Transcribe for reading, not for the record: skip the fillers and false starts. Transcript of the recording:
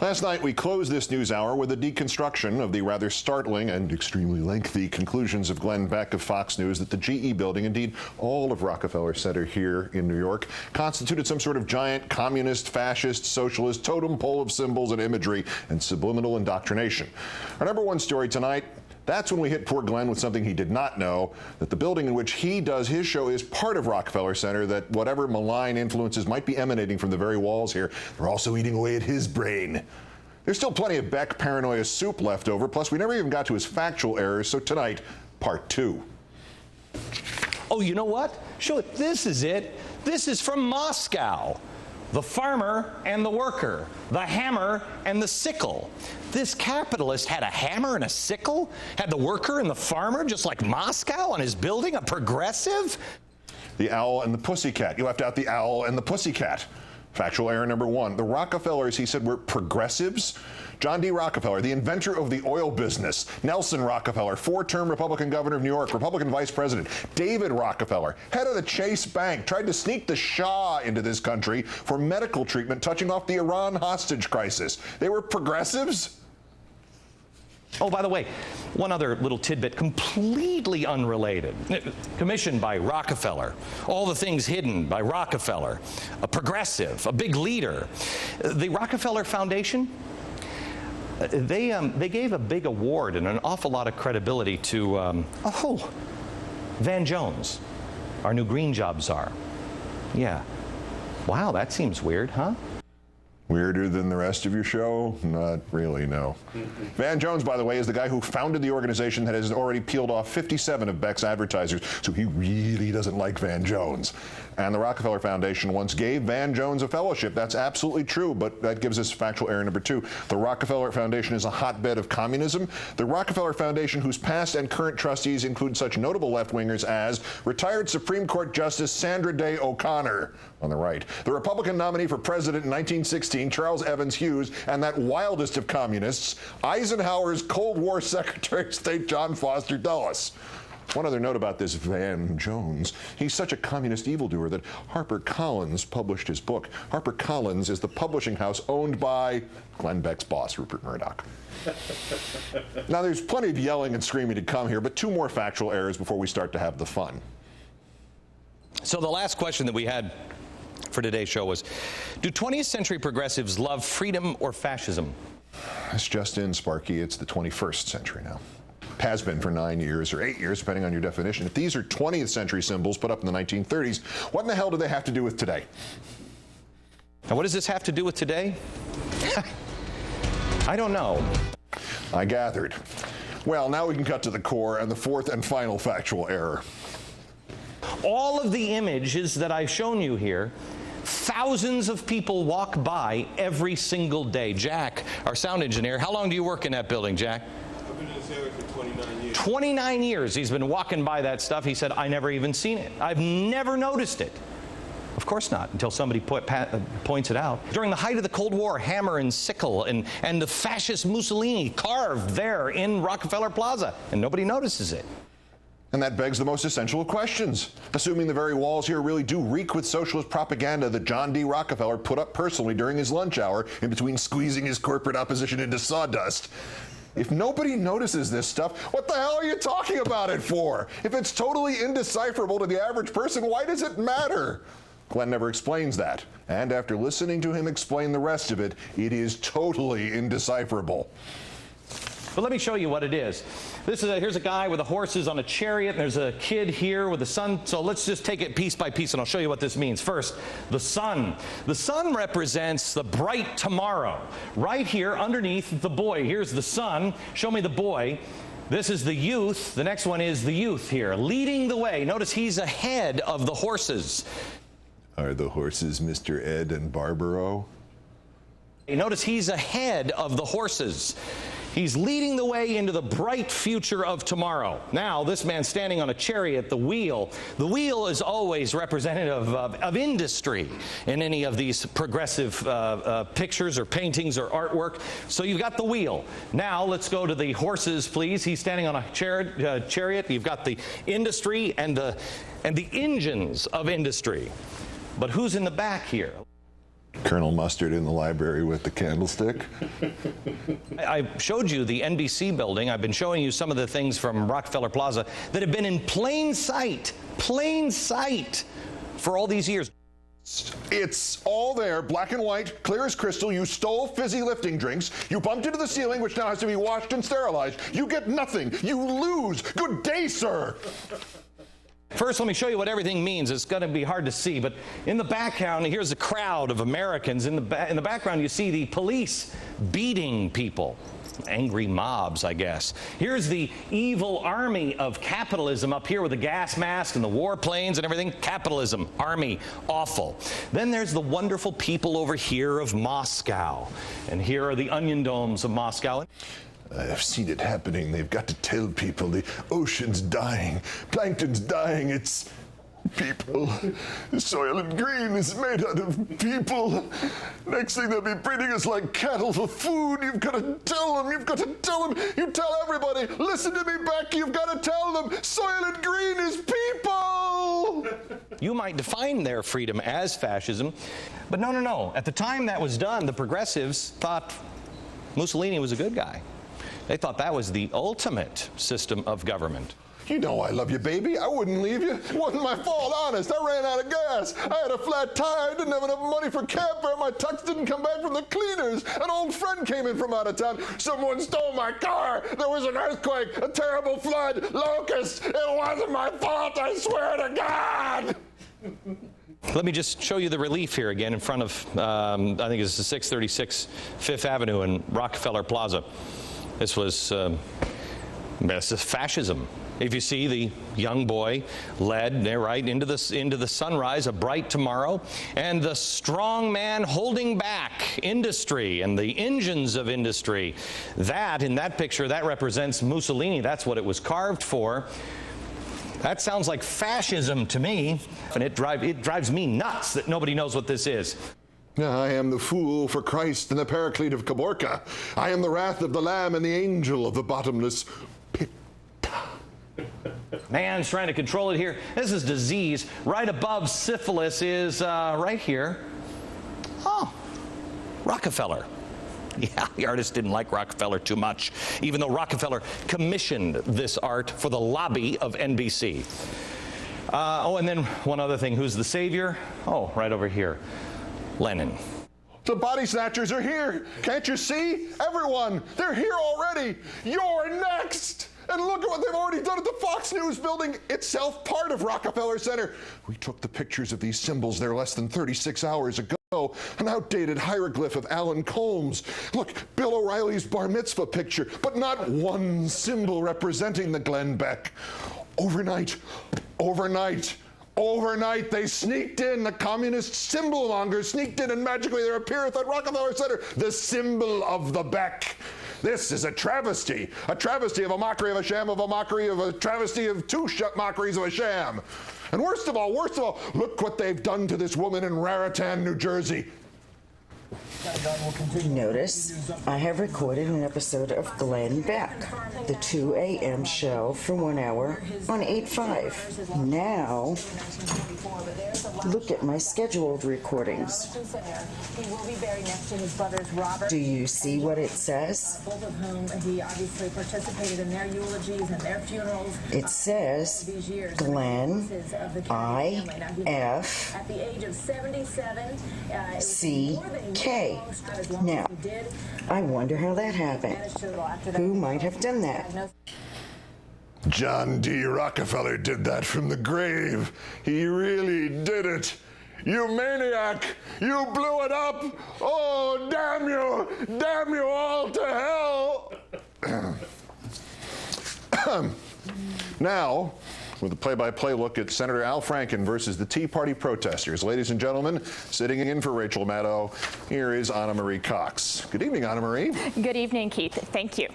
Last night, we closed this news hour with a deconstruction of the rather startling and extremely lengthy conclusions of Glenn Beck of Fox News that the GE building, indeed all of Rockefeller Center here in New York, constituted some sort of giant communist, fascist, socialist totem pole of symbols and imagery and subliminal indoctrination. Our number one story tonight, that's when we hit poor Glenn with something he did not know, that the building in which he does his show is part of Rockefeller Center, that whatever malign influences might be emanating from the very walls here, they're also eating away at his brain. There's still plenty of Beck paranoia soup left over, plus we never even got to his factual errors, so tonight, part two. Oh, you know what? Show it. This is it. This is from Moscow. The farmer and the worker, the hammer and the sickle. This capitalist had a hammer and a sickle? Had the worker and the farmer, just like Moscow on his building, a progressive? The owl and the pussycat. You left out the owl and the pussycat. Factual error number one. The Rockefellers, he said, were progressives. John D. Rockefeller, the inventor of the oil business. Nelson Rockefeller, four-term Republican governor of New York, Republican vice president. David Rockefeller, head of the Chase Bank, tried to sneak the Shah into this country for medical treatment, touching off the Iran hostage crisis. They were progressives? Oh, by the way, one other little tidbit, completely unrelated. Commissioned by Rockefeller. All the things hidden by Rockefeller. A progressive, a big leader. The Rockefeller Foundation, they gave a big award and an awful lot of credibility to, Van Jones, our new green job czar. Yeah. Wow, that seems weird, huh? Weirder than the rest of your show? Not really, no. Van Jones, by the way, is the guy who founded the organization that has already peeled off 57 of Beck's advertisers, so he really doesn't like Van Jones. And the Rockefeller Foundation once gave Van Jones a fellowship. That's absolutely true, but that gives us factual error number two. The Rockefeller Foundation is a hotbed of communism. The Rockefeller Foundation, whose past and current trustees include such notable left-wingers as retired Supreme Court Justice Sandra Day O'Connor, on the right, the Republican nominee for president in 1916, Charles Evans Hughes, and that wildest of communists, Eisenhower's Cold War Secretary of State John Foster Dulles. One other note about this Van Jones. He's such a communist evildoer that HarperCollins published his book. HarperCollins is the publishing house owned by Glenn Beck's boss, Rupert Murdoch. Now, there's plenty of yelling and screaming to come here, but two more factual errors before we start to have the fun. So the last question that we had for today's show was, do 20th century progressives love freedom or fascism? That's just in, Sparky. It's the 21st century now. Has been for 9 years or 8 years, depending on your definition. If these are 20th century symbols put up in the 1930s, what in the hell do they have to do with today? And what does this have to do with today? I don't know. I gathered. Well, now we can cut to the core and the fourth and final factual error. All of the images that I've shown you here, thousands of people walk by every single day. Jack, our sound engineer, how long do you work in that building, Jack? I've been in this area for 29 years. 29 years he's been walking by that stuff. He said, I never even seen it. I've never noticed it. Of course not, until somebody points it out. During the height of the Cold War, hammer and sickle and the fascist Mussolini carved there in Rockefeller Plaza, and nobody notices it. And that begs the most essential of questions. Assuming the very walls here really do reek with socialist propaganda that John D. Rockefeller put up personally during his lunch hour in between squeezing his corporate opposition into sawdust. If nobody notices this stuff, what the hell are you talking about it for? If it's totally indecipherable to the average person, why does it matter? Glenn never explains that. And after listening to him explain the rest of it, it is totally indecipherable. But let me show you what it is. Here's a guy with the horses on a chariot, and there's a kid here with the sun. So let's just take it piece by piece, and I'll show you what this means. First, the sun. The sun represents the bright tomorrow. Right here underneath the boy. Here's the sun. Show me the boy. This is the youth. The next one is the youth here, leading the way. Notice he's ahead of the horses. Are the horses Mr. Ed and Barbaro? Notice he's ahead of the horses. He's leading the way into the bright future of tomorrow. Now, this man standing on a chariot, the wheel is always representative of industry in any of these progressive pictures or paintings or artwork. So you've got the wheel. Now, let's go to the horses, please. He's standing on a chariot. You've got the industry and the engines of industry. But who's in the back here? Colonel Mustard in the library with the candlestick. I showed you the NBC building. I've been showing you some of the things from Rockefeller Plaza that have been in plain sight for all these years. It's all there, black and white, clear as crystal. You stole fizzy lifting drinks. You bumped into the ceiling, which now has to be washed and sterilized. You get nothing. You lose. Good day, sir. First, let me show you what everything means. It's going to be hard to see, but in the background, here's a crowd of Americans. In the background, you see the police beating people. Angry mobs, I guess. Here's the evil army of capitalism up here with the gas mask and the warplanes and everything. Capitalism, army, awful. Then there's the wonderful people over here of Moscow. And here are the onion domes of Moscow. I've seen it happening. They've got to tell people the ocean's dying, plankton's dying. It's people. The Soylent Green is made out of people. Next thing they'll be breeding us like cattle for food. You've got to tell them. You've got to tell them. You tell everybody. Listen to me, Beck. You've got to tell them. Soylent Green is people. You might define their freedom as fascism, but no. At the time that was done, the progressives thought Mussolini was a good guy. They thought that was the ultimate system of government. You know I love you, baby. I wouldn't leave you. It wasn't my fault, honest. I ran out of gas. I had a flat tire. I didn't have enough money for cab fare. My tux didn't come back from the cleaners. An old friend came in from out of town. Someone stole my car. There was an earthquake, a terrible flood, locusts. It wasn't my fault, I swear to God. Let me just show you the relief here again in front of, I think it's the 636 Fifth Avenue in Rockefeller Plaza. This was fascism. If you see the young boy led there right into the sunrise, a bright tomorrow, and the strong man holding back industry and the engines of industry, that in that picture, that represents Mussolini. That's what it was carved for. That sounds like fascism to me, and it drives me nuts that nobody knows what this is. I am the fool for Christ and the paraclete of Caborca. I am the wrath of the Lamb and the angel of the bottomless pit. Man's trying to control it here. This is disease. Right above syphilis is right here. Oh, Rockefeller. Yeah, the artist didn't like Rockefeller too much, even though Rockefeller commissioned this art for the lobby of NBC. Oh, and then one other thing. Who's the savior? Oh, right over here. Lenin. The body snatchers are here. Can't you see? Everyone, they're here already. You're next. And look at what they've already done at the Fox News building, itself part of Rockefeller Center. We took the pictures of these symbols there less than 36 hours ago. An outdated hieroglyph of Alan Colmes. Look, Bill O'Reilly's bar mitzvah picture, but not one symbol representing the Glenn Beck. Overnight, they sneaked in. The communist symbol mongers sneaked in, and magically there appeareth at Rockefeller Center the symbol of the Beck. This is a travesty of a mockery of a sham of a mockery of a travesty of two mockeries of a sham. And worst of all, look what they've done to this woman in Raritan, New Jersey. Notice, I have recorded an episode of Glenn Beck, the 2 a.m. show for 1 hour on 8/5. Now, look at my scheduled recordings. Do you see what it says? Both of whom he obviously participated in their eulogies and their funerals. It says Glenn I.F. At the age of 77, C.K. Now, I wonder how that happened. Who might have done that? John D. Rockefeller did that from the grave. He really did it. You maniac! You blew it up! Oh, damn you! Damn you all to hell! Now, with a play-by-play look at Senator Al Franken versus the Tea Party protesters. Ladies and gentlemen, sitting in for Rachel Maddow, here is Anna Marie Cox. Good evening, Anna Marie. Good evening, Keith. Thank you.